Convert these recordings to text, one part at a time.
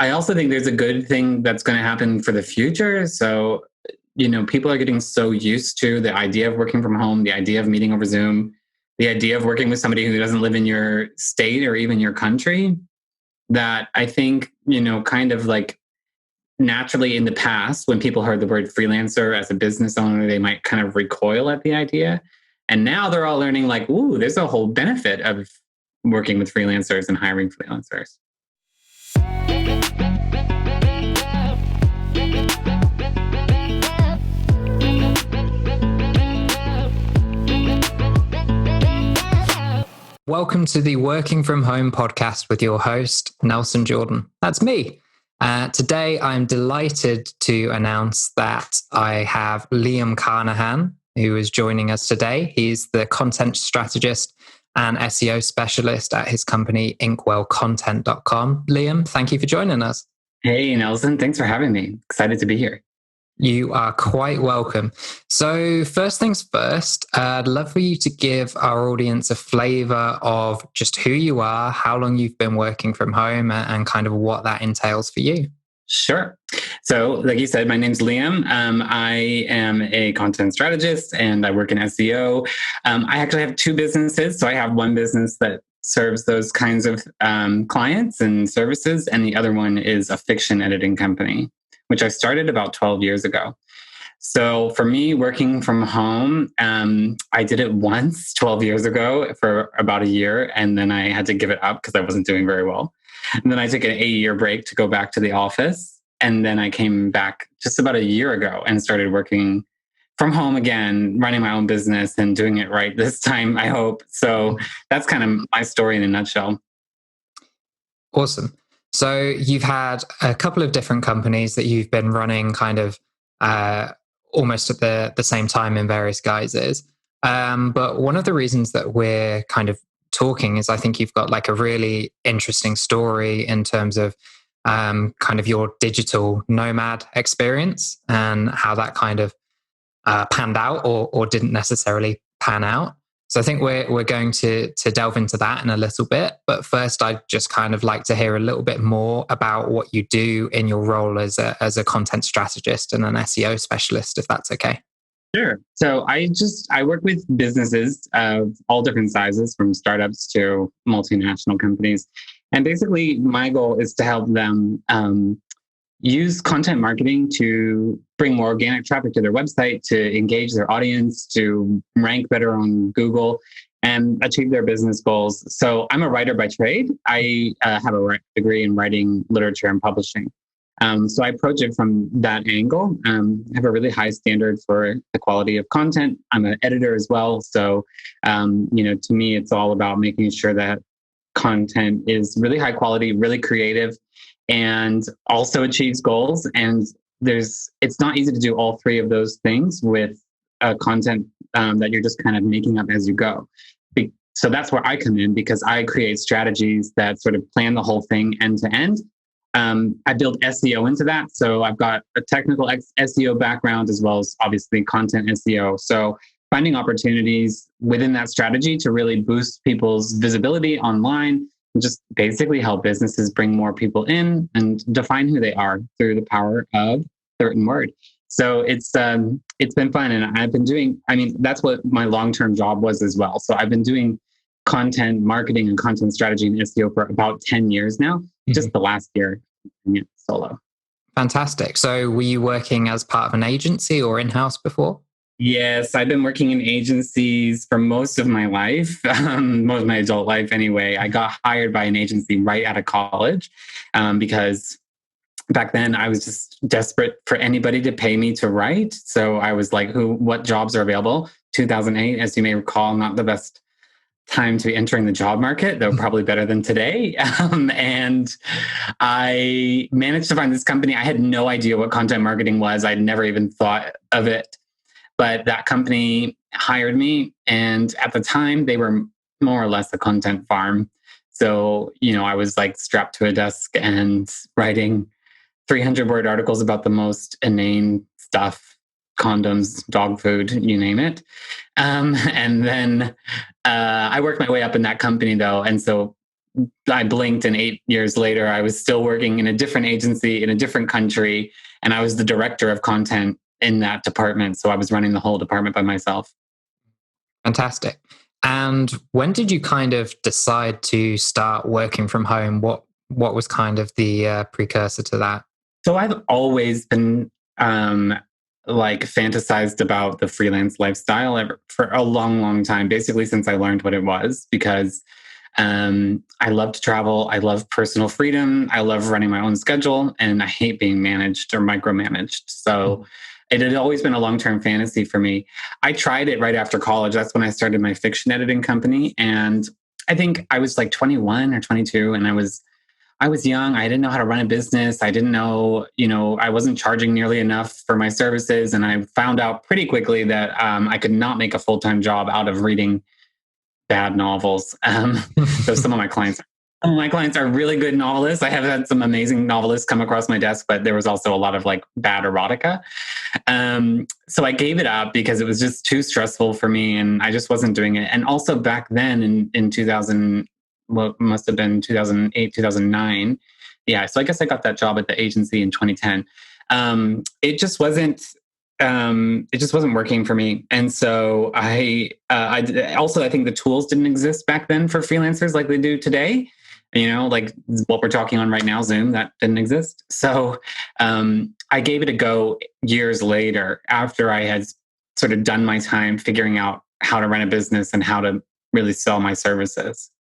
I also think there's a good thing that's going to happen for the future. So, people are getting so used to the idea of working from home, the idea of meeting over Zoom, the idea of working with somebody who doesn't live in your state or even your country, that I think, kind of like naturally in the past, when people heard the word freelancer as a business owner, they might kind of recoil at the idea. And now they're all learning like, ooh, there's a whole benefit of working with freelancers and hiring freelancers. Welcome to the Working From Home podcast with your host, Nelson Jordan. That's me. Today, I'm delighted to announce that I have Liam Carnahan, who is joining us today. He's the content strategist and SEO specialist at his company, InkwellContent.com. Liam, thank you for joining us. Hey, Nelson. Thanks for having me. Excited to be here. You are quite welcome. So first things first, I'd love for you to give our audience a flavor of just who you are, how long you've been working from home, and kind of what that entails for you. Sure. So like you said, my name's Liam. I am a content strategist and I work in SEO. I actually have two businesses. So I have one business that serves those kinds of clients and services, and the other one is a fiction editing company, which I started about 12 years ago. So for me, working from home, I did it once 12 years ago for about a year, and then I had to give it up because I wasn't doing very well. And then I took an 8-year break to go back to the office. And then I came back just about a year ago and started working from home again, running my own business and doing it right this time, I hope. So that's kind of my story in a nutshell. Awesome. So you've had a couple of different companies that you've been running kind of almost at the same time in various guises. But one of the reasons that we're kind of talking is I think you've got like a really interesting story in terms of kind of your digital nomad experience and how that kind of panned out or didn't necessarily pan out. So I think we're going to delve into that in a little bit. But first, I'd just kind of like to hear a little bit more about what you do in your role as a content strategist and an SEO specialist, if that's okay. Sure. So I work with businesses of all different sizes, from startups to multinational companies. And basically, my goal is to help them use content marketing to bring more organic traffic to their website, to engage their audience, to rank better on Google, and achieve their business goals. So I'm a writer by trade. I have a degree in writing, literature, and publishing. So I approach it from that angle. I have a really high standard for the quality of content. I'm an editor as well. So, to me, it's all about making sure that content is really high quality, really creative, and also achieves goals. And it's not easy to do all three of those things with content that you're just kind of making up as you go. So that's where I come in, because I create strategies that sort of plan the whole thing end to end. I build SEO into that. So I've got a technical SEO background as well as obviously content SEO. So finding opportunities within that strategy to really boost people's visibility online and just basically help businesses bring more people in and define who they are through the power of the written word. So it's been fun. And I've been doing, that's what my long-term job was as well. So I've been doing content marketing and content strategy and SEO for about 10 years now. Just the last year doing it solo. Fantastic. So were you working as part of an agency or in-house before? Yes, I've been working in agencies for most of my life, most of my adult life anyway. I got hired by an agency right out of college because back then I was just desperate for anybody to pay me to write. So I was like, what jobs are available? 2008, as you may recall, not the best time to be entering the job market, though probably better than today. And I managed to find this company. I had no idea what content marketing was. I'd never even thought of it. But that company hired me. And at the time, they were more or less a content farm. So, I was like strapped to a desk and writing 300-word articles about the most inane stuff, condoms, dog food, you name it. And then I worked my way up in that company, though. And so I blinked and 8 years later, I was still working in a different agency in a different country. And I was the director of content in that department. So I was running the whole department by myself. Fantastic. And when did you kind of decide to start working from home? What was kind of the precursor to that? So I've always been like fantasized about the freelance lifestyle for a long, long time, basically since I learned what it was, because I love to travel. I love personal freedom. I love running my own schedule, and I hate being managed or micromanaged. So it had always been a long-term fantasy for me. I tried it right after college. That's when I started my fiction editing company. And I think I was like 21 or 22, and I was young. I didn't know how to run a business. I didn't know, I wasn't charging nearly enough for my services. And I found out pretty quickly that I could not make a full-time job out of reading bad novels. So some of my clients are really good novelists. I have had some amazing novelists come across my desk, but there was also a lot of like bad erotica. So I gave it up because it was just too stressful for me, and I just wasn't doing it. And also back then in 2000, what must have been 2008, 2009. Yeah. So I guess I got that job at the agency in 2010. It just wasn't working for me. And so I think the tools didn't exist back then for freelancers like they do today. Like what we're talking on right now, Zoom, that didn't exist. So I gave it a go years later after I had sort of done my time figuring out how to run a business and how to really sell my services.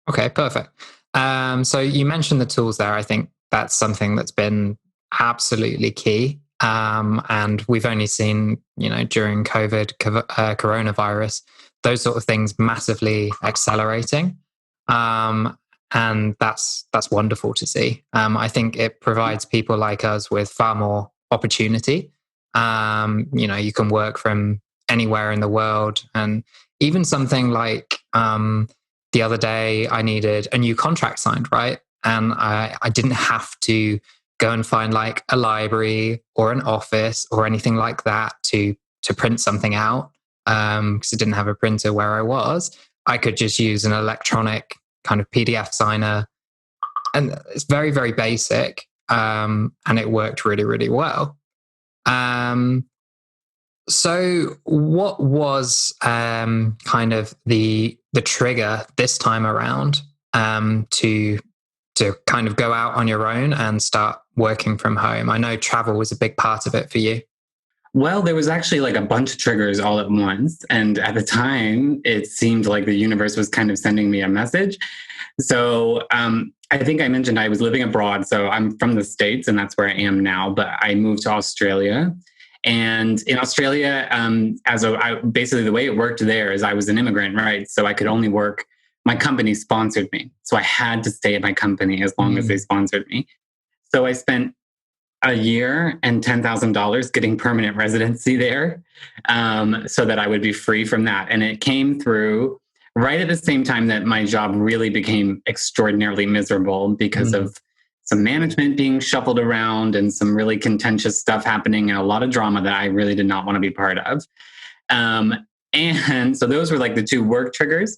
Okay, perfect. So you mentioned the tools there. I think that's something that's been absolutely key. And we've only seen, during COVID, coronavirus, those sort of things massively accelerating. And that's wonderful to see. I think it provides people like us with far more opportunity. You can work from anywhere in the world, and even something like the other day, I needed a new contract signed, right? And I didn't have to go and find like a library or an office or anything like that to print something out, because I didn't have a printer where I was. I could just use an electronic kind of PDF signer, and it's very, very basic, and it worked really, really well. So what was kind of the trigger this time around to kind of go out on your own and start working from home? I know travel was a big part of it for you. Well, there was actually like a bunch of triggers all at once. And at the time, it seemed like the universe was kind of sending me a message. So I think I mentioned I was living abroad. So I'm from the States, and that's where I am now. But I moved to Australia. And in Australia, basically the way it worked there is I was an immigrant, right? So I could only work. My company sponsored me. So I had to stay at my company as long as they sponsored me. So I spent a year and $10,000 getting permanent residency there, so that I would be free from that. And it came through right at the same time that my job really became extraordinarily miserable because of some management being shuffled around and some really contentious stuff happening and a lot of drama that I really did not want to be part of. And so those were like the two work triggers.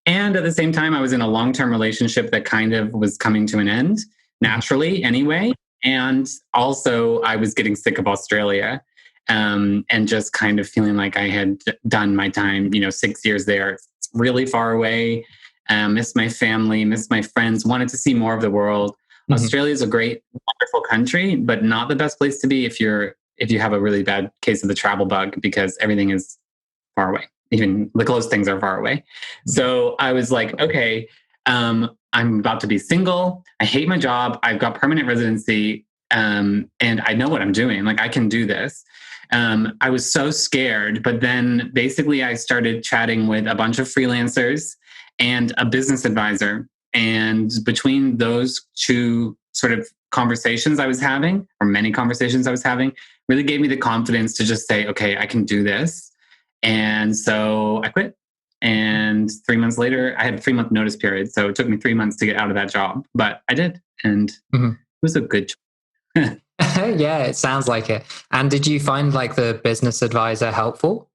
And at the same time, I was in a long-term relationship that kind of was coming to an end naturally anyway. And also I was getting sick of Australia, and just kind of feeling like I had done my time, 6 years there. It's really far away. Missed my family, missed my friends, wanted to see more of the world. Australia is a great, wonderful country, but not the best place to be if you have a really bad case of the travel bug, because everything is far away. Even the close things are far away. So I was like, okay, I'm about to be single. I hate my job. I've got permanent residency, and I know what I'm doing. Like, I can do this. I was so scared, but then basically I started chatting with a bunch of freelancers and a business advisor. And between those two sort of conversations I was having, or many conversations I was having, really gave me the confidence to just say, okay, I can do this. And so I quit. And 3 months later, I had a 3-month notice period. So it took me 3 months to get out of that job, but I did. And it was a good choice. Yeah, it sounds like it. And did you find like the business advisor helpful?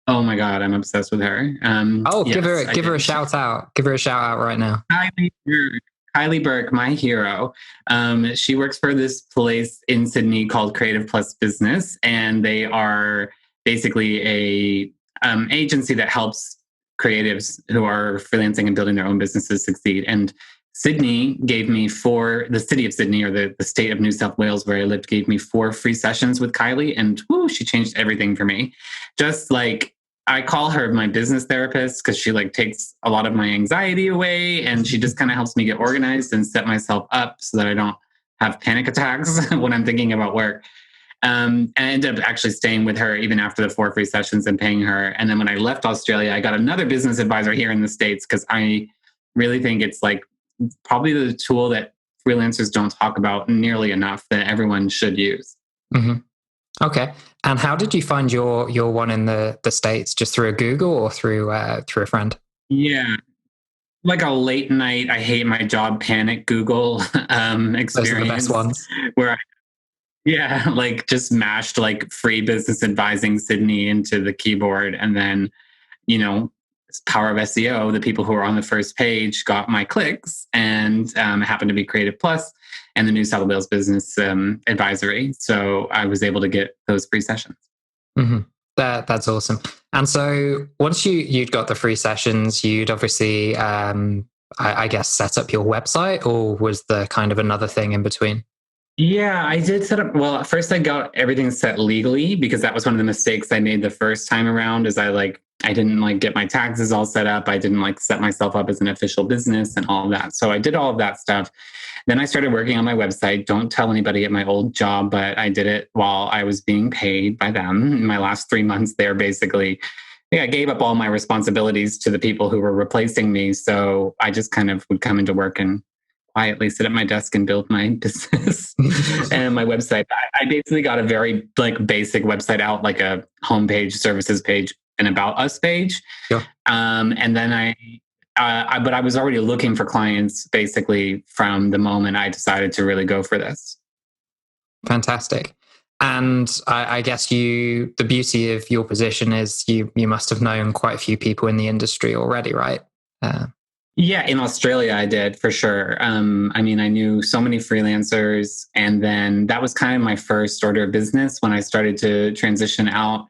Oh my God, I'm obsessed with her. Oh, Yes, I give her a did. shout out. Give her a shout out right now. Kylie Burke, Kylie Burke, my hero. She works for this place in Sydney called Creative Plus Business, and they are basically a agency that helps creatives who are freelancing and building their own businesses succeed. And Sydney gave me the city of Sydney, or the state of New South Wales where I lived, gave me 4 free sessions with Kylie, and whoo, she changed everything for me. Just like, I call her my business therapist because she like takes a lot of my anxiety away, and she just kind of helps me get organized and set myself up so that I don't have panic attacks when I'm thinking about work. And I ended up actually staying with her even after the 4 free sessions and paying her. And then when I left Australia, I got another business advisor here in the States because I really think it's like probably the tool that freelancers don't talk about nearly enough that everyone should use. Mm-hmm. Okay. And how did you find your one in the States? Just through a Google or through a friend? Yeah, like a late night, I hate my job panic Google Those are the best experience ones. where yeah, like just mashed like free business advising Sydney into the keyboard. And then, you know, power of SEO, the people who are on the first page got my clicks, and it happened to be Creative Plus and the New South Wales Business Advisory. So I was able to get those free sessions. Mm-hmm. That's awesome. And so once you'd got the free sessions, you'd obviously, I guess, set up your website, or was there kind of another thing in between? Yeah, I did set up. Well, at first I got everything set legally because that was one of the mistakes I made the first time around. Is I didn't like get my taxes all set up. I didn't like set myself up as an official business and all of that. So I did all of that stuff. Then I started working on my website. Don't tell anybody at my old job, but I did it while I was being paid by them. In my last 3 months there, basically, yeah, I gave up all my responsibilities to the people who were replacing me. So I just kind of would come into work and quietly sit at my desk and build my business and my website. I basically got a very like basic website out, like a homepage, services page, an about us page. Sure. And then but I was already looking for clients basically from the moment I decided to really go for this. Fantastic. And I guess the beauty of your position is you must have known quite a few people in the industry already, right? Yeah, in Australia, I did for sure. I mean, I knew so many freelancers, and then that was kind of my first order of business when I started to transition out,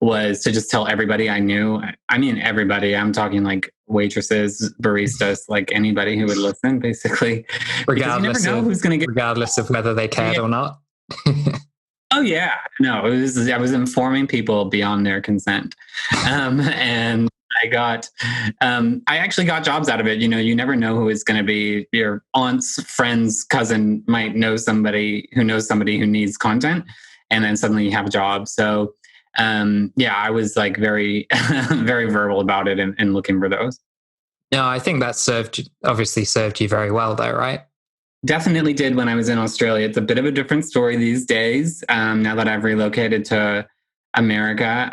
was to just tell everybody I knew. I mean, everybody. I'm talking like waitresses, baristas, like anybody who would listen, basically, because you never know who's going to get. Regardless of whether they cared or not. Oh yeah, no, I was informing people beyond their consent, and I actually got jobs out of it. You know, you never know who is going to be. Your aunt's friend's cousin might know somebody who knows somebody who needs content, and then suddenly you have a job. So, yeah, I was like very, very verbal about it and looking for those. No, I think that obviously served you very well, though, right? Definitely did when I was in Australia. It's a bit of a different story these days. Now that I've relocated to America,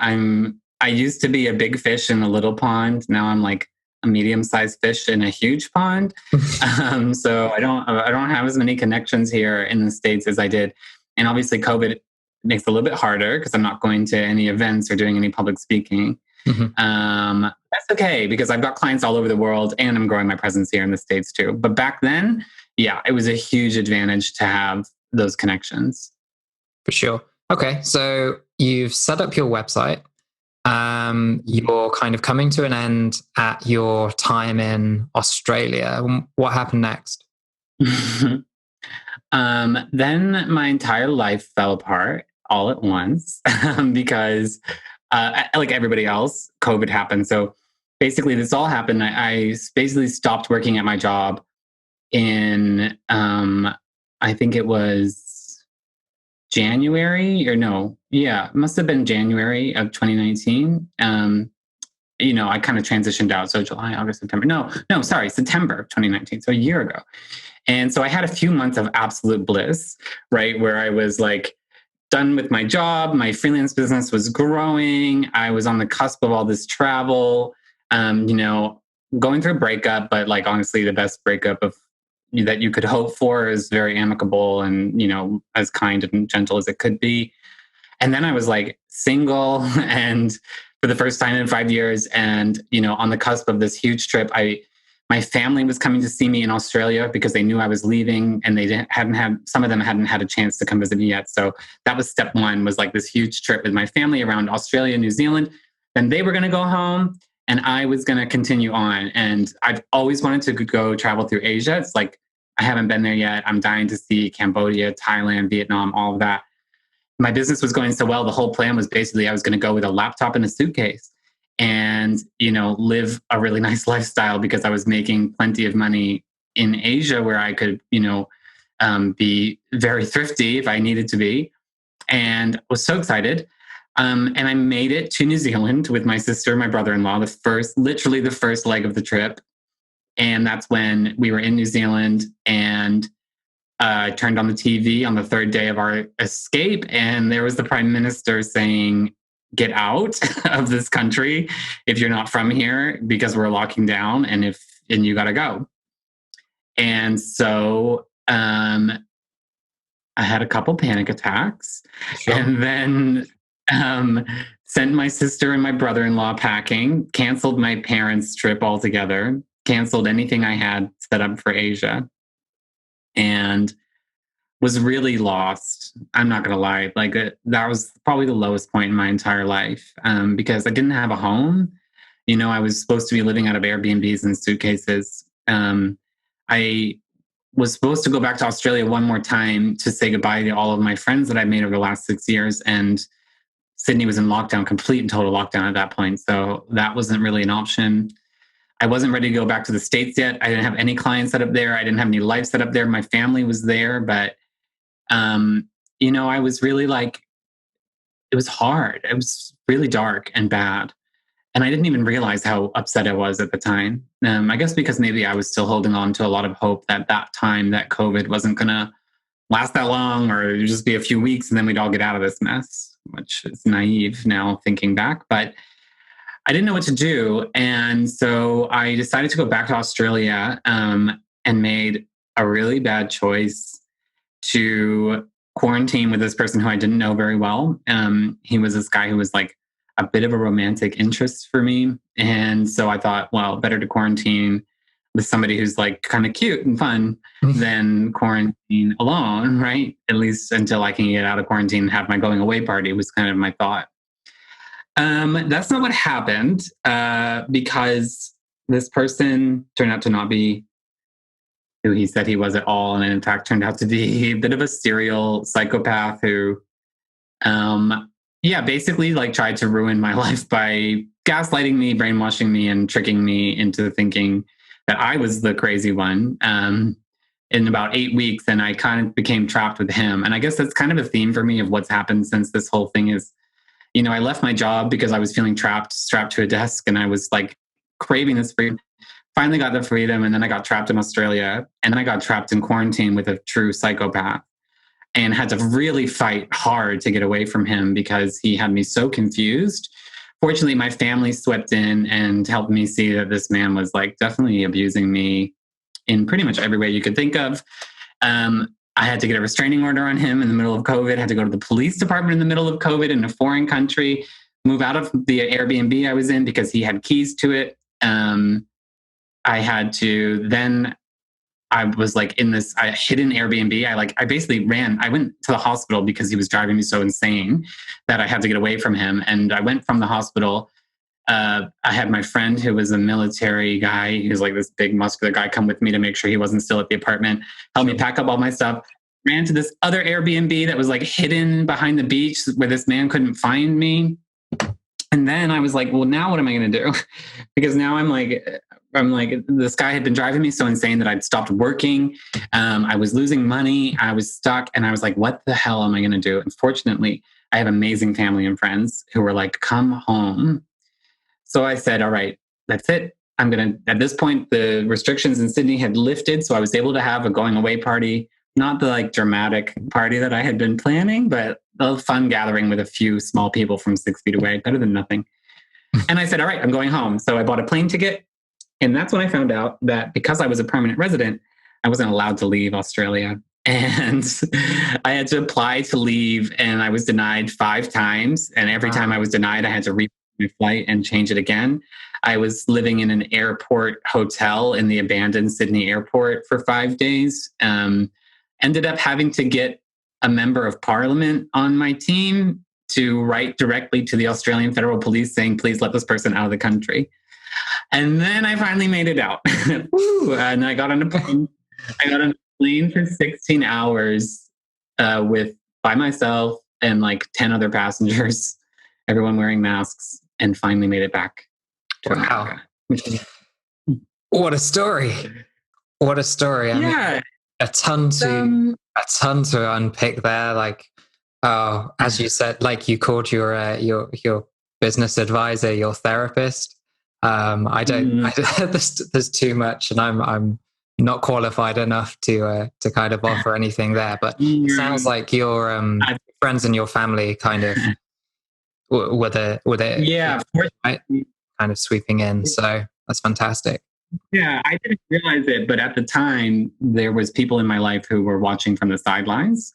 I used to be a big fish in a little pond. Now I'm like a medium-sized fish in a huge pond. So I don't have as many connections here in the States as I did. And obviously COVID makes it a little bit harder because I'm not going to any events or doing any public speaking. Mm-hmm. That's okay because I've got clients all over the world and I'm growing my presence here in the States too. But back then, yeah, it was a huge advantage to have those connections. For sure. Okay. So you've set up your website. You're kind of coming to an end at your time in Australia. What happened next? Then my entire life fell apart all at once because, like everybody else, COVID happened. So basically, this all happened. I basically stopped working at my job in, I think it was January or no, yeah, it must have been January of 2019. You know, I kind of transitioned out. So July, August, September. No, sorry, September of 2019. So a year ago. And so I had a few months of absolute bliss, right? Where I was like done with my job. My freelance business was growing. I was on the cusp of all this travel, you know, going through a breakup, but like honestly, the best breakup of that you could hope for is very amicable and, you know, as kind and gentle as it could be. And then I was like single and for the first time in 5 years. And, on the cusp of this huge trip, my family was coming to see me in Australia because they knew I was leaving, and some of them hadn't had a chance to come visit me yet. So that was step one, was like this huge trip with my family around Australia, New Zealand. Then they were going to go home and I was going to continue on. And I've always wanted to go travel through Asia. It's like, I haven't been there yet. I'm dying to see Cambodia, Thailand, Vietnam, all of that. My business was going so well. The whole plan was basically I was going to go with a laptop and a suitcase and, live a really nice lifestyle, because I was making plenty of money in Asia, where I could, be very thrifty if I needed to be, and was so excited. And I made it to New Zealand with my sister and my brother-in-law, literally the first leg of the trip. And that's when we were in New Zealand, and I turned on the TV on the third day of our escape, and there was the Prime Minister saying, "Get out of this country if you're not from here, because we're locking down, and you got to go." And so I had a couple panic attacks, sure. And then sent my sister and my brother-in-law packing, canceled my parents' trip altogether, canceled anything I had set up for Asia, and was really lost. I'm not going to lie. That was probably the lowest point in my entire life, because I didn't have a home. I was supposed to be living out of Airbnbs and suitcases. I was supposed to go back to Australia one more time to say goodbye to all of my friends that I made over the last 6 years. And Sydney was in lockdown, complete and total lockdown at that point. So that wasn't really an option. I wasn't ready to go back to the States yet. I didn't have any clients set up there. I didn't have any life set up there. My family was there, but, I was really it was hard. It was really dark and bad. And I didn't even realize how upset I was at the time. I guess because maybe I was still holding on to a lot of hope that time that COVID wasn't going to last that long, or it'd just be a few weeks and then we'd all get out of this mess, which is naive now thinking back. But I didn't know what to do. And so I decided to go back to Australia, and made a really bad choice to quarantine with this person who I didn't know very well. He was this guy who was like a bit of a romantic interest for me. And so I thought, well, better to quarantine with somebody who's like kind of cute and fun than quarantine alone, right? At least until I can get out of quarantine and have my going away party, was kind of my thought. That's not what happened, because this person turned out to not be who he said he was at all. And in fact, turned out to be a bit of a serial psychopath who, basically tried to ruin my life by gaslighting me, brainwashing me, and tricking me into thinking that I was the crazy one. In about 8 weeks, and I kind of became trapped with him. And I guess that's kind of a theme for me of what's happened since this whole thing is, I left my job because I was feeling strapped to a desk, and I was craving this freedom. Finally got the freedom, and then I got trapped in Australia, and then I got trapped in quarantine with a true psychopath, and had to really fight hard to get away from him because he had me so confused. Fortunately, my family swept in and helped me see that this man was definitely abusing me in pretty much every way you could think of. I had to get a restraining order on him in the middle of COVID. I had to go to the police department in the middle of COVID in a foreign country, move out of the Airbnb I was in because he had keys to it. I had to then, I was in this hidden Airbnb. I basically I went to the hospital because he was driving me so insane that I had to get away from him. And I went from the hospital. I had my friend who was a military guy. He was this big muscular guy come with me to make sure he wasn't still at the apartment, help me pack up all my stuff, ran to this other Airbnb that was hidden behind the beach where this man couldn't find me. And then I was well, now what am I going to do? Because now I'm this guy had been driving me so insane that I'd stopped working. I was losing money. I was stuck. And I was what the hell am I going to do? And fortunately, I have amazing family and friends who were come home. So I said, all right, that's it. At this point, the restrictions in Sydney had lifted. So I was able to have a going away party, not the dramatic party that I had been planning, but a fun gathering with a few small people from 6 feet away, better than nothing. And I said, all right, I'm going home. So I bought a plane ticket. And that's when I found out that because I was a permanent resident, I wasn't allowed to leave Australia. And I had to apply to leave, and I was denied 5 times. And every time I was denied, I had to my flight and change it again. I was living in an airport hotel in the abandoned Sydney airport for 5 days. Ended up having to get a member of parliament on my team to write directly to the Australian Federal Police saying, please let this person out of the country. And then I finally made it out. Woo! And I got on a plane. I got on a plane for 16 hours by myself and like 10 other passengers, everyone wearing masks, and finally made it back to America. What a story. What a story. I mean, a ton to unpick there. Like, as you said, like you called your business advisor your therapist. I don't. There's too much, and I'm not qualified enough to kind of offer anything there. But it sounds like your friends and your family kind of were the right, kind of sweeping in. So that's fantastic. Yeah, I didn't realize it, but at the time, there was people in my life who were watching from the sidelines,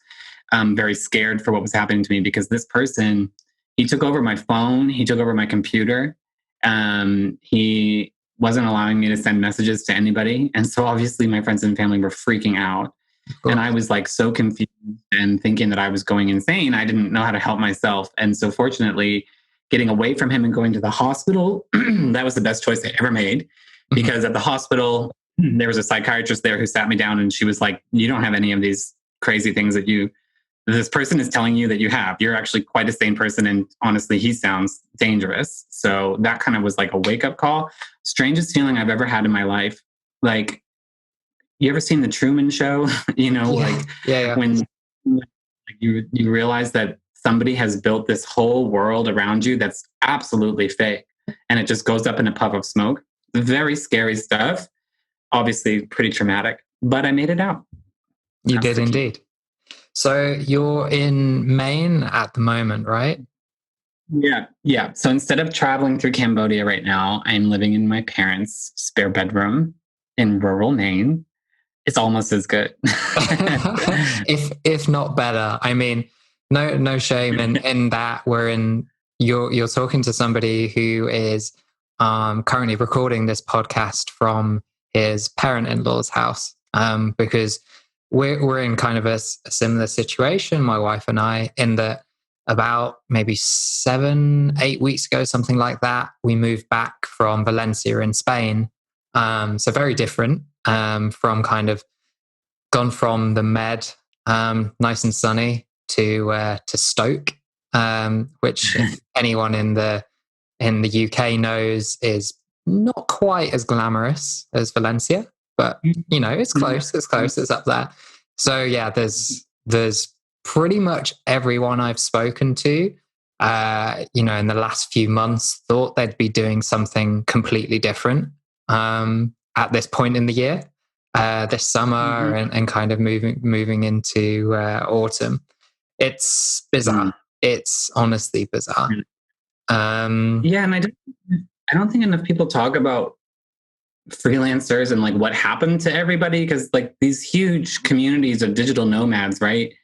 very scared for what was happening to me, because this person, he took over my phone, he took over my computer, he wasn't allowing me to send messages to anybody. And so obviously my friends and family were freaking out. And I was like so confused and thinking that I was going insane. I didn't know how to help myself. And so fortunately, getting away from him and going to the hospital, that was the best choice I ever made. Because at the hospital, there was a psychiatrist there who sat me down and she was like, you don't have any of these crazy things that this person is telling you that you have. You're actually quite a sane person. And honestly, he sounds dangerous. So that kind of was like a wake up call. Strangest feeling I've ever had in my life. Like, you ever seen The Truman Show? When you realize that somebody has built this whole world around you that's absolutely fake. And it just goes up in a puff of smoke. Very scary stuff. Obviously pretty traumatic, but I made it out. You did indeed. So you're in Maine at the moment, right? Yeah. So instead of traveling through Cambodia right now, I'm living in my parents' spare bedroom in rural Maine. It's almost as good. if not better. I mean, no shame in that. You're talking to somebody who is currently recording this podcast from his parent-in-law's house, because we're in kind of a similar situation, my wife and I, in that about maybe 7-8 weeks ago, something like that, we moved back from Valencia in Spain. So very different, from kind of gone from the Med, nice and sunny, to Stoke, which if anyone in the UK knows is not quite as glamorous as Valencia, but it's close. It's close. It's up there. So yeah, there's pretty much everyone I've spoken to, in the last few months, thought they'd be doing something completely different at this point in the year, this summer, and kind of moving into autumn. It's bizarre. It's honestly bizarre. And I don't think enough people talk about freelancers and like what happened to everybody, because like these huge communities of digital nomads, right,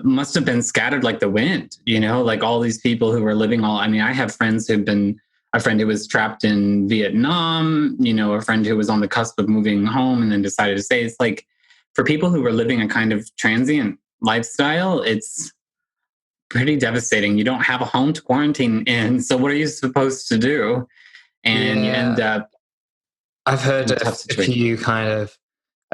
must have been scattered like the wind, like all these people who were living I have friends a friend who was trapped in Vietnam, a friend who was on the cusp of moving home and then decided to stay. It's like, for people who were living a kind of transient lifestyle, it's pretty devastating. You don't have a home to quarantine in. So what are you supposed to do? And you end up. I've heard a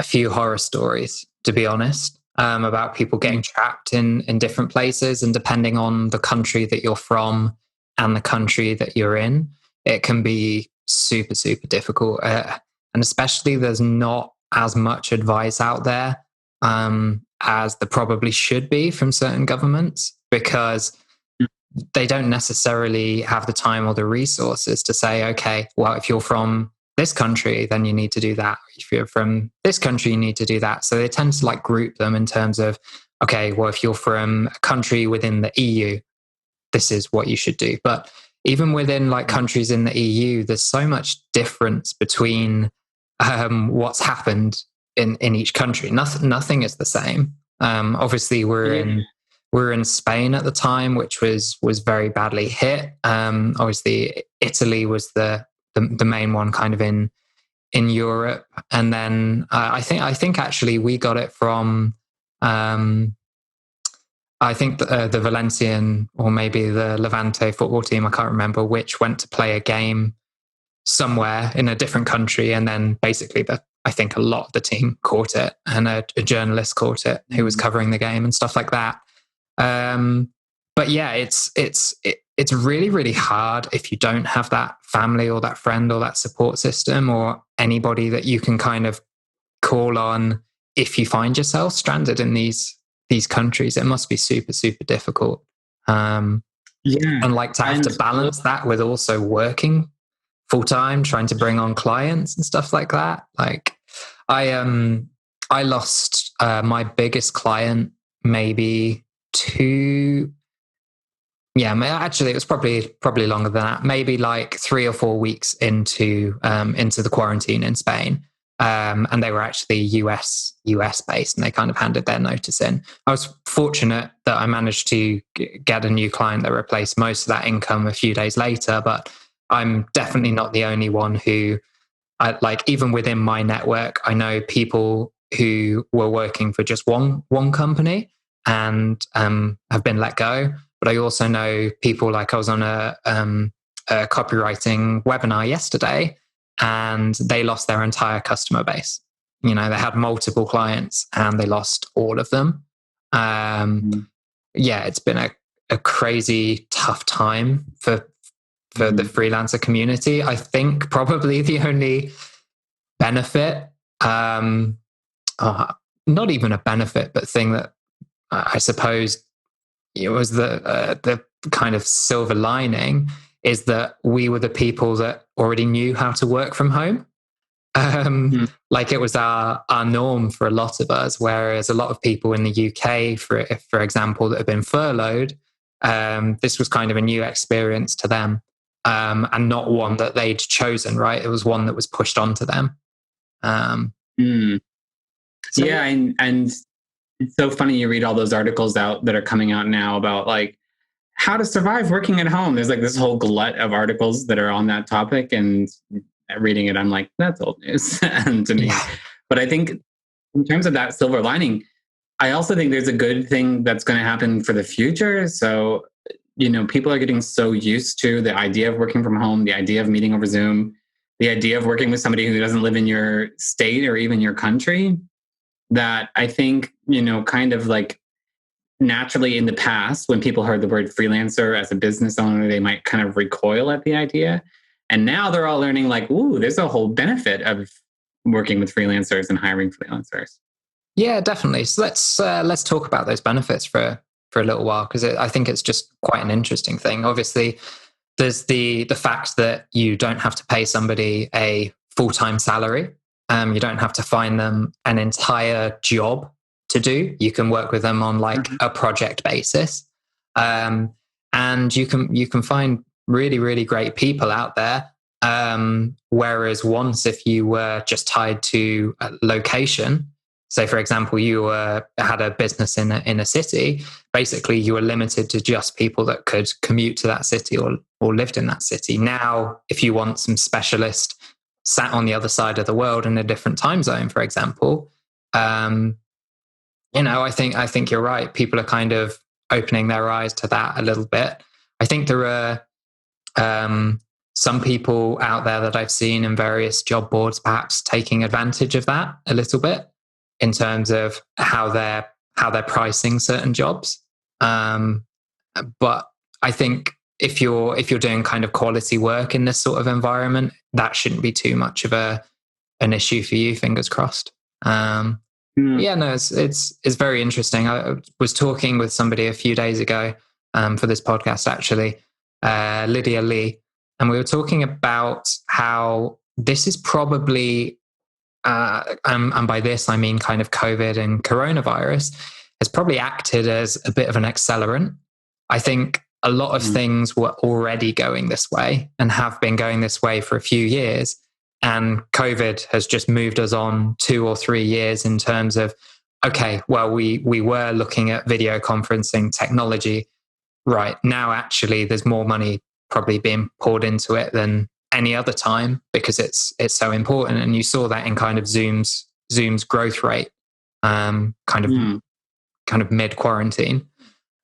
few horror stories, to be honest, about people getting trapped in different places, and depending on the country that you're from and the country that you're in, it can be super, super difficult. And especially there's not as much advice out there as there probably should be from certain governments, because they don't necessarily have the time or the resources to say, okay, well, if you're from this country, then you need to do that. If you're from this country, you need to do that. So they tend to like group them in terms of, okay, well, if you're from a country within the EU, this is what you should do. But even within like countries in the EU, there's so much difference between what's happened in each country. Nothing is the same. Obviously, we're we were in Spain at the time, which was very badly hit. Obviously, Italy was the main one, kind of in Europe, and then I think actually we got it from I think the Valencian or maybe the Levante football team, I can't remember which, went to play a game somewhere in a different country, and then basically I think a lot of the team caught it, and a journalist caught it who was covering the game and stuff like that. But yeah, it's really, really hard if you don't have that family or that friend or that support system or anybody that you can kind of call on if you find yourself stranded in these countries. It must be super, super difficult. And like to have to balance that with also working full time, trying to bring on clients and stuff like that. Like I lost my biggest client maybe actually it was probably longer than that, maybe like 3 or 4 weeks into the quarantine in Spain. And they were actually US based, and they kind of handed their notice in. I was fortunate that I managed to get a new client that replaced most of that income a few days later, but I'm definitely not the only one who, even within my network, I know people who were working for just one company and have been let go. But I also know people, like I was on a copywriting webinar yesterday, and they lost their entire customer base. They had multiple clients and they lost all of them. Yeah, it's been a crazy tough time for the freelancer community. I think probably the only benefit, not even a benefit, but thing that I suppose it was the kind of silver lining, is that we were the people that already knew how to work from home. Like it was our norm for a lot of us, whereas a lot of people in the UK, for example, that have been furloughed, this was kind of a new experience to them, and not one that they'd chosen, right? It was one that was pushed onto them. So, yeah, and it's so funny you read all those articles out that are coming out now about like how to survive working at home. There's like this whole glut of articles that are on that topic, and reading it, I'm like, that's old news to me. Yeah. But I think in terms of that silver lining, I also think there's a good thing that's going to happen for the future. So, people are getting so used to the idea of working from home, the idea of meeting over Zoom, the idea of working with somebody who doesn't live in your state or even your country, that I think, kind of like naturally in the past, when people heard the word freelancer as a business owner, they might kind of recoil at the idea. And now they're all learning like, ooh, there's a whole benefit of working with freelancers and hiring freelancers. Yeah, definitely. So let's talk about those benefits for a little while, because I think it's just quite an interesting thing. Obviously, there's the fact that you don't have to pay somebody a full-time salary. You don't have to find them an entire job to do. You can work with them on like a project basis, and you can find really, really great people out there. Whereas once, if you were just tied to a location, so for example, you had a business in a city, basically you were limited to just people that could commute to that city or lived in that city. Now, if you want some specialist sat on the other side of the world in a different time zone, for example, I think you're right. People are kind of opening their eyes to that a little bit. I think there are some people out there that I've seen in various job boards perhaps taking advantage of that a little bit in terms of how they're pricing certain jobs. But I think if you're doing kind of quality work in this sort of environment, that shouldn't be too much of an issue for you. Fingers crossed. Yeah, no, it's very interesting. I was talking with somebody a few days ago for this podcast, actually, Lydia Lee, and we were talking about how this is probably, and by this I mean kind of COVID and coronavirus, has probably acted as a bit of an accelerant. I think a lot of things were already going this way and have been going this way for a few years. And COVID has just moved us on 2 or 3 years in terms of okay, well, we were looking at video conferencing technology. Right now, actually, there's more money probably being poured into it than any other time because it's so important. And you saw that in kind of Zoom's growth rate, kind of mid quarantine,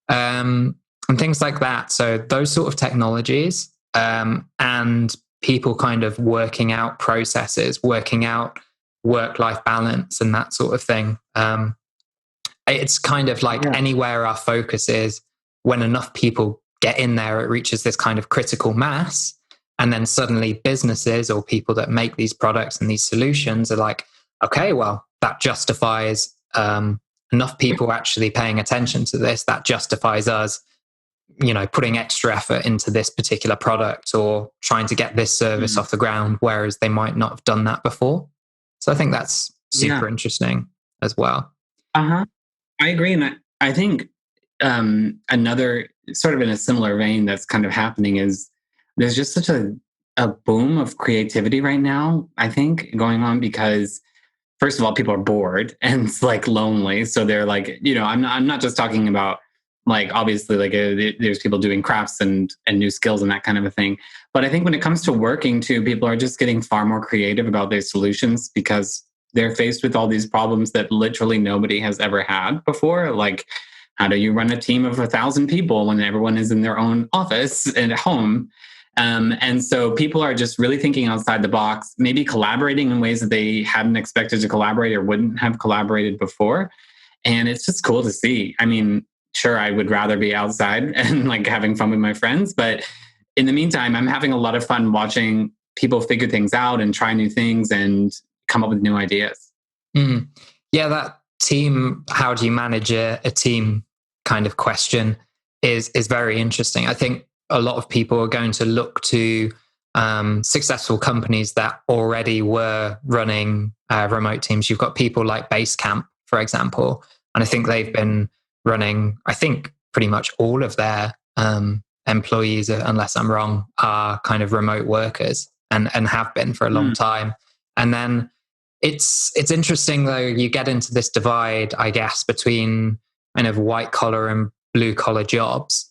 and things like that. So those sort of technologies, and people kind of working out processes, working out work-life balance and that sort of thing. It's kind of like anywhere our focus is, when enough people get in there, it reaches this kind of critical mass. And then suddenly businesses or people that make these products and these solutions are like, okay, well, that justifies enough people actually paying attention to this. That justifies us, putting extra effort into this particular product or trying to get this service off the ground, whereas they might not have done that before. So I think that's super interesting as well. I agree. And I think another sort of in a similar vein that's kind of happening is there's just such a boom of creativity right now, I think, going on because first of all, people are bored and it's like lonely. So they're like, I'm not just talking about like, obviously like there's people doing crafts and new skills and that kind of a thing. But I think when it comes to working too, people are just getting far more creative about their solutions because they're faced with all these problems that literally nobody has ever had before. Like, how do you run a team of 1,000 people when everyone is in their own office and at home? And so people are just really thinking outside the box, maybe collaborating in ways that they hadn't expected to collaborate or wouldn't have collaborated before. And it's just cool to see. I mean, sure, I would rather be outside and like having fun with my friends. But in the meantime, I'm having a lot of fun watching people figure things out and try new things and come up with new ideas. Mm. Yeah, that team, how do you manage a team kind of question is very interesting. I think a lot of people are going to look to successful companies that already were running remote teams. You've got people like Basecamp, for example, and I think they've been running, I think pretty much all of their employees, unless I'm wrong, are kind of remote workers and have been for a long time. And then it's interesting though, you get into this divide, I guess, between kind of white collar and blue collar jobs,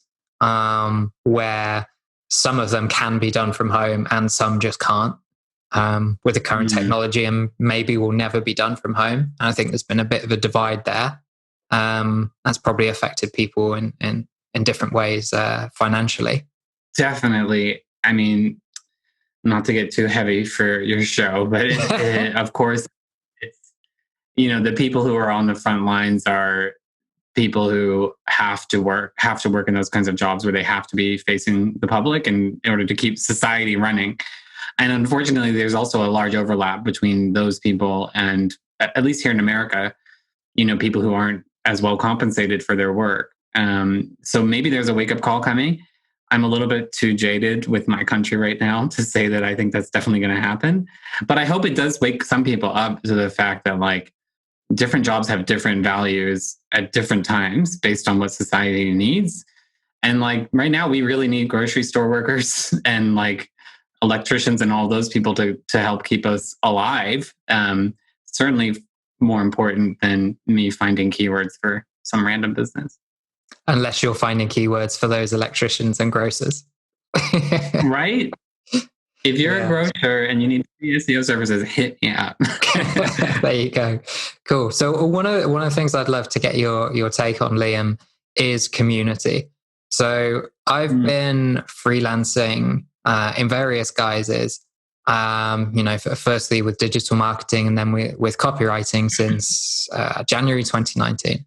where some of them can be done from home and some just can't, with the current technology, and maybe will never be done from home. And I think there's been a bit of a divide there. That's probably affected people in different ways financially. Definitely. I mean, not to get too heavy for your show, but of course, it's, the people who are on the front lines are people who have to work in those kinds of jobs where they have to be facing the public in order to keep society running. And unfortunately, there's also a large overlap between those people and, at least here in America, people who aren't as well compensated for their work. So maybe there's a wake-up call coming. I'm a little bit too jaded with my country right now to say that I think that's definitely going to happen. But I hope it does wake some people up to the fact that like different jobs have different values at different times based on what society needs. And like right now, we really need grocery store workers and like electricians and all those people to help keep us alive. Certainly more important than me finding keywords for some random business. Unless you're finding keywords for those electricians and grocers. Right? If you're a grocer and you need SEO services, hit me up. There you go. Cool. So one of the things I'd love to get your take on, Liam, is community. So I've been freelancing in various guises, firstly with digital marketing and then with copywriting since January 2019.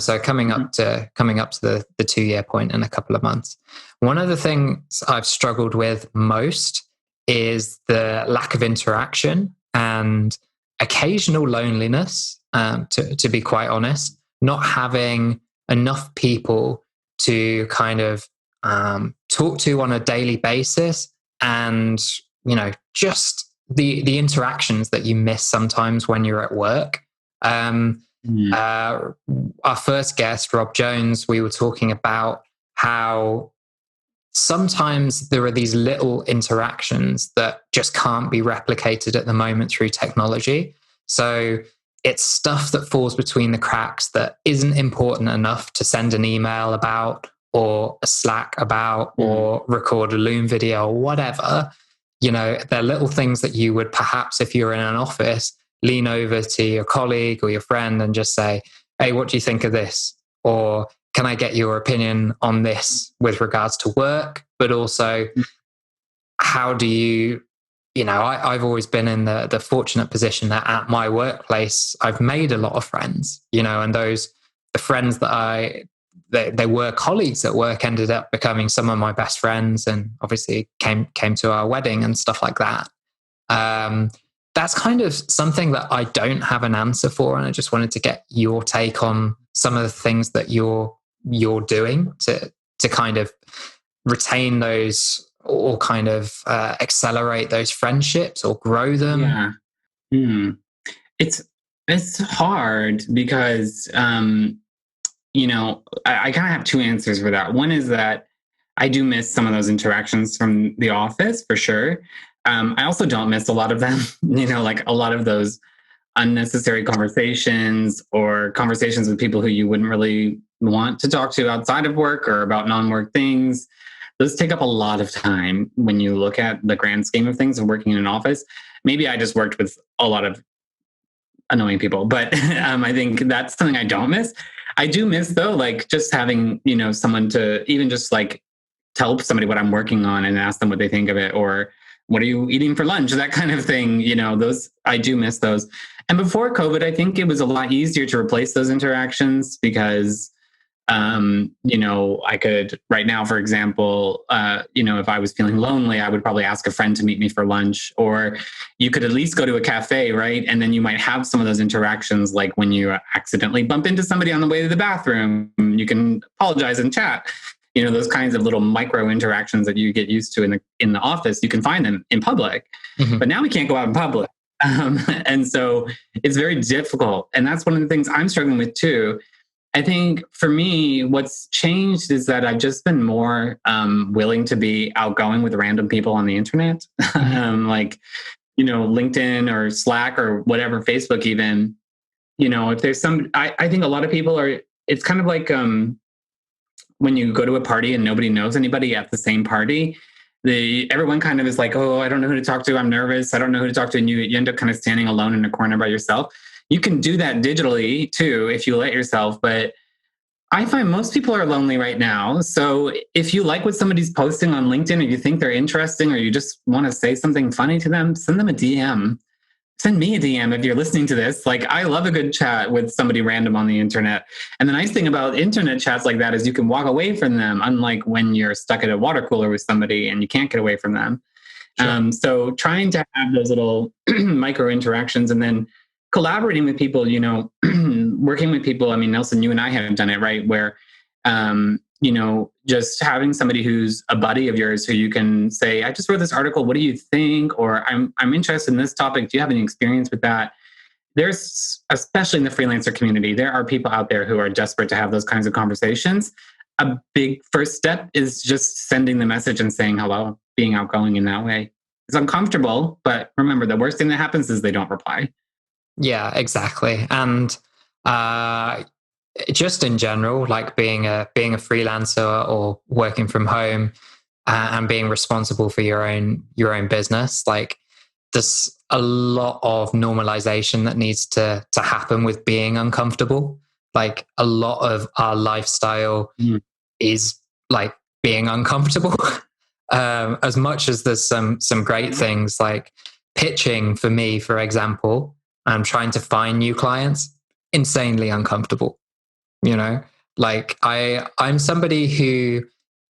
So coming up to the 2-year point in a couple of months. One of the things I've struggled with most is the lack of interaction and occasional loneliness, to be quite honest, not having enough people to kind of talk to on a daily basis, and just the interactions that you miss sometimes when you're at work. Our first guest, Rob Jones, we were talking about how sometimes there are these little interactions that just can't be replicated at the moment through technology. So it's stuff that falls between the cracks that isn't important enough to send an email about, or a Slack about, or record a Loom video or whatever. They're little things that you would perhaps, if you're in an office, lean over to your colleague or your friend and just say, hey, what do you think of this? Or can I get your opinion on this with regards to work? But also, how do you, I've always been in the fortunate position that at my workplace, I've made a lot of friends, and the friends that they were colleagues at work ended up becoming some of my best friends, and obviously came to our wedding and stuff like that. That's kind of something that I don't have an answer for, and I just wanted to get your take on some of the things that you're doing to kind of retain those, or kind of accelerate those friendships or grow them. Yeah. It's hard because I kind of have two answers for that. One is that I do miss some of those interactions from the office for sure. I also don't miss a lot of them, like a lot of those unnecessary conversations or conversations with people who you wouldn't really want to talk to outside of work or about non-work things. Those take up a lot of time when you look at the grand scheme of things of working in an office. Maybe I just worked with a lot of annoying people, but I think that's something I don't miss. I do miss though, like just having, someone to even just like tell somebody what I'm working on and ask them what they think of it, or what are you eating for lunch? That kind of thing, those, I do miss those. And before COVID, I think it was a lot easier to replace those interactions because, I could right now, for example, if I was feeling lonely, I would probably ask a friend to meet me for lunch, or you could at least go to a cafe, right? And then you might have some of those interactions, like when you accidentally bump into somebody on the way to the bathroom, you can apologize and chat. Those kinds of little micro interactions that you get used to in the office, you can find them in public, but now we can't go out in public. And so it's very difficult. And that's one of the things I'm struggling with too. I think for me, what's changed is that I've just been more willing to be outgoing with random people on the internet, like, LinkedIn or Slack or whatever, Facebook even. If there's I think a lot of people it's kind of like when you go to a party and nobody knows anybody at the same party, everyone kind of is like, oh, I don't know who to talk to. I'm nervous. I don't know who to talk to. And you end up kind of standing alone in a corner by yourself. You can do that digitally too, if you let yourself. But I find most people are lonely right now. So if you like what somebody's posting on LinkedIn, or you think they're interesting, or you just want to say something funny to them, send them a DM. Send me a DM if you're listening to this. Like, I love a good chat with somebody random on the internet. And the nice thing about internet chats like that is you can walk away from them, unlike when you're stuck at a water cooler with somebody and you can't get away from them. Sure. So trying to have those little micro interactions, and then collaborating with people, working with people. I mean, Nelson, you and I have done it, right? Where, just having somebody who's a buddy of yours who you can say, I just wrote this article. What do you think? Or I'm interested in this topic. Do you have any experience with that? There's, especially in the freelancer community, there are people out there who are desperate to have those kinds of conversations. A big first step is just sending the message and saying hello, being outgoing in that way. It's uncomfortable, but remember, the worst thing that happens is they don't reply. Yeah, exactly. And just in general, like being a freelancer or working from home, and being responsible for your own business, like there's a lot of normalization that needs to happen with being uncomfortable. Like a lot of our lifestyle is like being uncomfortable. As much as there's some great things, like pitching for me, for example, I'm trying to find new clients, insanely uncomfortable. Like I'm somebody who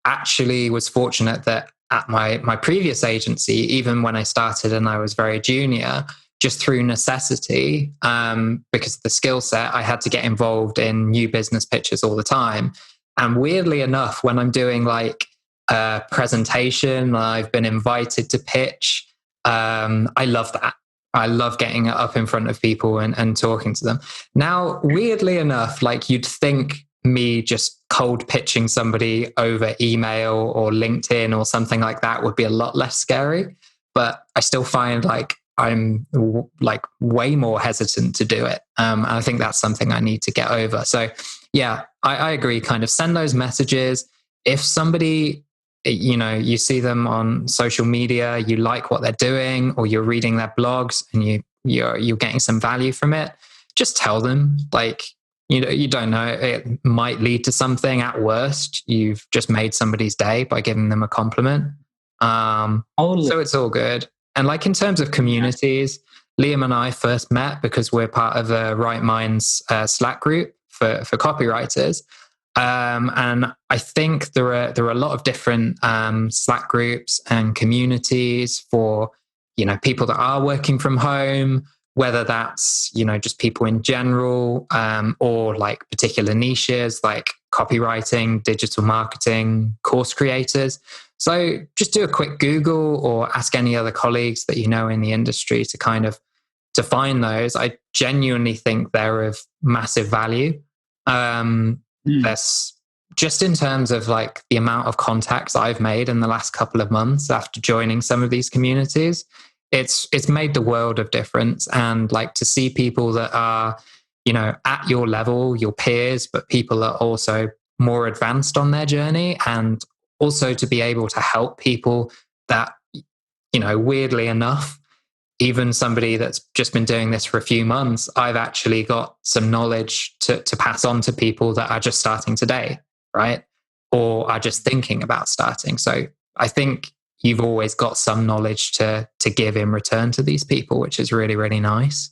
actually was fortunate that at my previous agency, even when I started and I was very junior, just through necessity, because of the skill set, I had to get involved in new business pitches all the time. And weirdly enough, when I'm doing like a presentation, I've been invited to pitch. I love that. I love getting up in front of people and talking to them. Now, weirdly enough, like you'd think me just cold pitching somebody over email or LinkedIn or something like that would be a lot less scary. But I still find like I'm like way more hesitant to do it. And I think that's something I need to get over. So yeah, I agree. Kind of send those messages. If somebody, you see them on social media, you like what they're doing, or you're reading their blogs and you're getting some value from it, just tell them. Like, you don't know, it might lead to something. At worst, you've just made somebody's day by giving them a compliment. So it's all good. And like in terms of communities, Liam and I first met because we're part of the Right Minds Slack group for copywriters. And I think there are a lot of different Slack groups and communities for, people that are working from home, whether that's, just people in general, or like particular niches like copywriting, digital marketing, course creators. So just do a quick Google or ask any other colleagues that you know in the industry to find those. I genuinely think they're of massive value. That's just in terms of like the amount of contacts I've made in the last couple of months after joining some of these communities. It's made the world of difference. And like to see people that are, at your level, your peers, but people that are also more advanced on their journey, and also to be able to help people that, weirdly enough, even somebody that's just been doing this for a few months, I've actually got some knowledge to pass on to people that are just starting today, right? Or are just thinking about starting. So I think you've always got some knowledge to give in return to these people, which is really, really nice.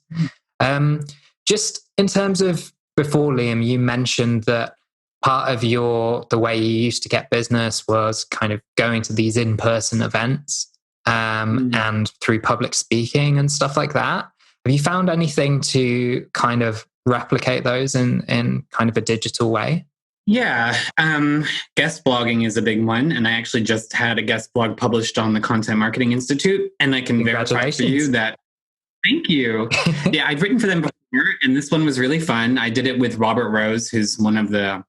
Just in terms of before, Liam, you mentioned that part of the way you used to get business was kind of going to these in-person events. And through public speaking and stuff like that. Have you found anything to kind of replicate those in kind of a digital way? Yeah. Guest blogging is a big one. And I actually just had a guest blog published on the Content Marketing Institute. And I can verify for you that, thank you. Yeah, I'd written for them before, and this one was really fun. I did it with Robert Rose, who's one of the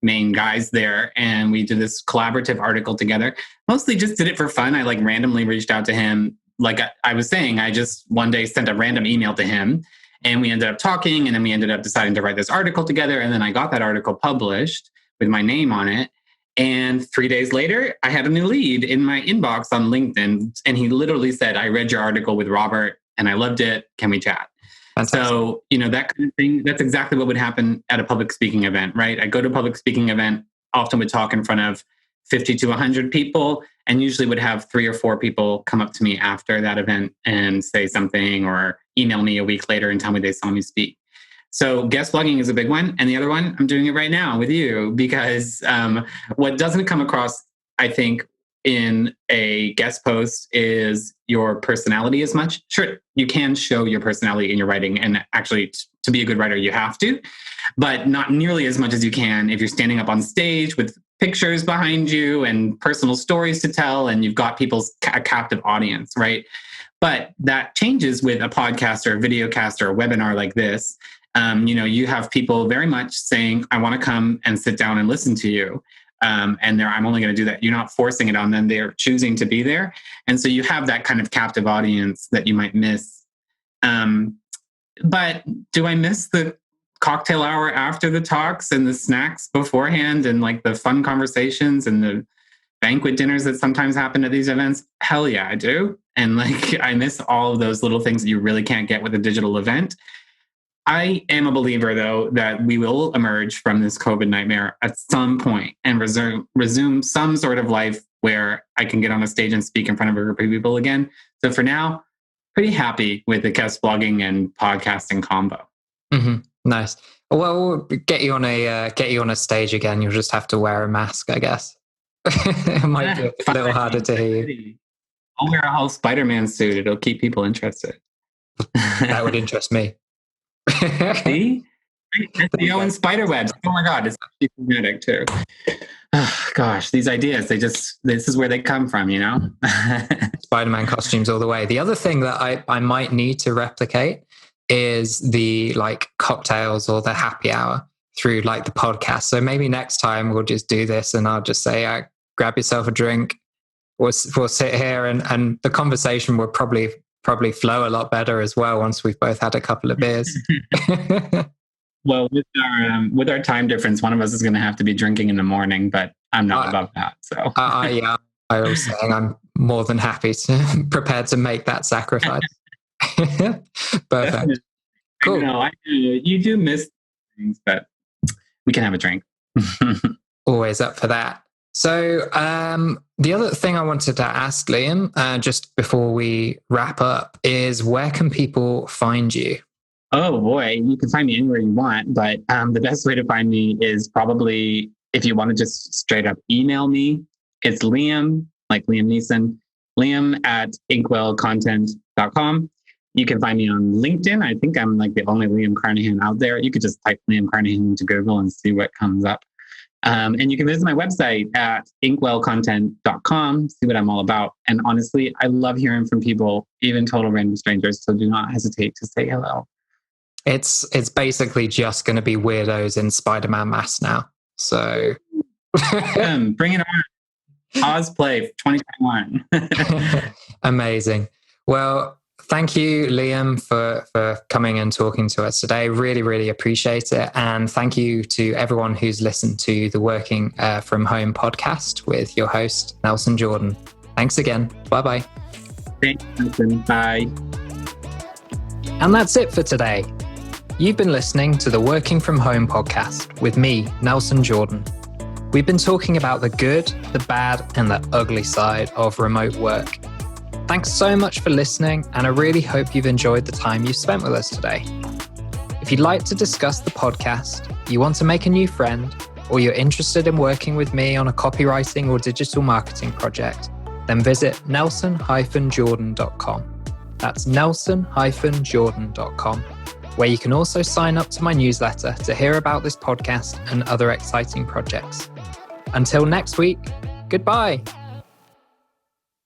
main guys there, and we did this collaborative article together. Mostly just did it for fun. I like randomly reached out to him. Like I was saying, I just one day sent a random email to him, and we ended up talking, and then we ended up deciding to write this article together. And then I got that article published with my name on it. And 3 days later, I had a new lead in my inbox on LinkedIn. And he literally said, I read your article with Robert and I loved it. Can we chat? Fantastic. So, that kind of thing, that's exactly what would happen at a public speaking event, right? I go to a public speaking event, often would talk in front of 50 to 100 people, and usually would have 3 or 4 people come up to me after that event and say something, or email me a week later and tell me they saw me speak. So guest blogging is a big one. And the other one, I'm doing it right now with you, because what doesn't come across, I think, in a guest post is your personality as much. Sure, you can show your personality in your writing, and actually to be a good writer, you have to, but not nearly as much as you can if you're standing up on stage with pictures behind you and personal stories to tell, and you've got a captive audience, right? But that changes with a podcast or a video cast or a webinar like this. You have people very much saying, I want to come and sit down and listen to you. And I'm only going to do that. You're not forcing it on them. They're choosing to be there. And so you have that kind of captive audience that you might miss. But do I miss the cocktail hour after the talks and the snacks beforehand and like the fun conversations and the banquet dinners that sometimes happen at these events? Hell yeah, I do. And like, I miss all of those little things that you really can't get with a digital event. I am a believer, though, that we will emerge from this COVID nightmare at some point and resume some sort of life where I can get on a stage and speak in front of a group of people again. So for now, pretty happy with the guest blogging and podcasting combo. Mm-hmm. Nice. Well, we'll get you on a stage again. You'll just have to wear a mask, I guess. It might be a little harder to hear you. I'll wear a whole Spider-Man suit. It'll keep people interested. That would interest me. See? SEO and spider webs. Oh my God, it's actually dramatic too. Oh, gosh, these ideas, this is where they come from, Spider-Man costumes all the way. The other thing that I might need to replicate is the like cocktails or the happy hour through like the podcast. So maybe next time we'll just do this and I'll just say, grab yourself a drink. We'll sit here and the conversation will probably probably flow a lot better as well once we've both had a couple of beers. Well, with our time difference, one of us is going to have to be drinking in the morning, but I'm not above that. So I was saying I'm more than happy to prepared to make that sacrifice. Perfect. Cool. You do miss things, but we can have a drink. Always up for that. So the other thing I wanted to ask, Liam, just before we wrap up, is where can people find you? Oh boy, you can find me anywhere you want, but the best way to find me is probably if you want to just straight up email me. It's Liam, like Liam Neeson, liam@inkwellcontent.com. You can find me on LinkedIn. I think I'm like the only Liam Carnahan out there. You could just type Liam Carnahan into Google and see what comes up. And you can visit my website at inkwellcontent.com, see what I'm all about. And honestly, I love hearing from people, even total random strangers. So do not hesitate to say hello. It's basically just going to be weirdos in Spider-Man masks now. So bring it on. Cosplay 2021. Amazing. Well, thank you, Liam, for coming and talking to us today. Really, really appreciate it. And thank you to everyone who's listened to the Working From Home podcast with your host, Nelson Jordan. Thanks again. Bye-bye. Thanks, Nelson. Bye. And that's it for today. You've been listening to the Working From Home podcast with me, Nelson Jordan. We've been talking about the good, the bad, and the ugly side of remote work. Thanks so much for listening, and I really hope you've enjoyed the time you've spent with us today. If you'd like to discuss the podcast, you want to make a new friend, or you're interested in working with me on a copywriting or digital marketing project, then visit nelson-jordan.com. That's nelson-jordan.com, where you can also sign up to my newsletter to hear about this podcast and other exciting projects. Until next week, goodbye.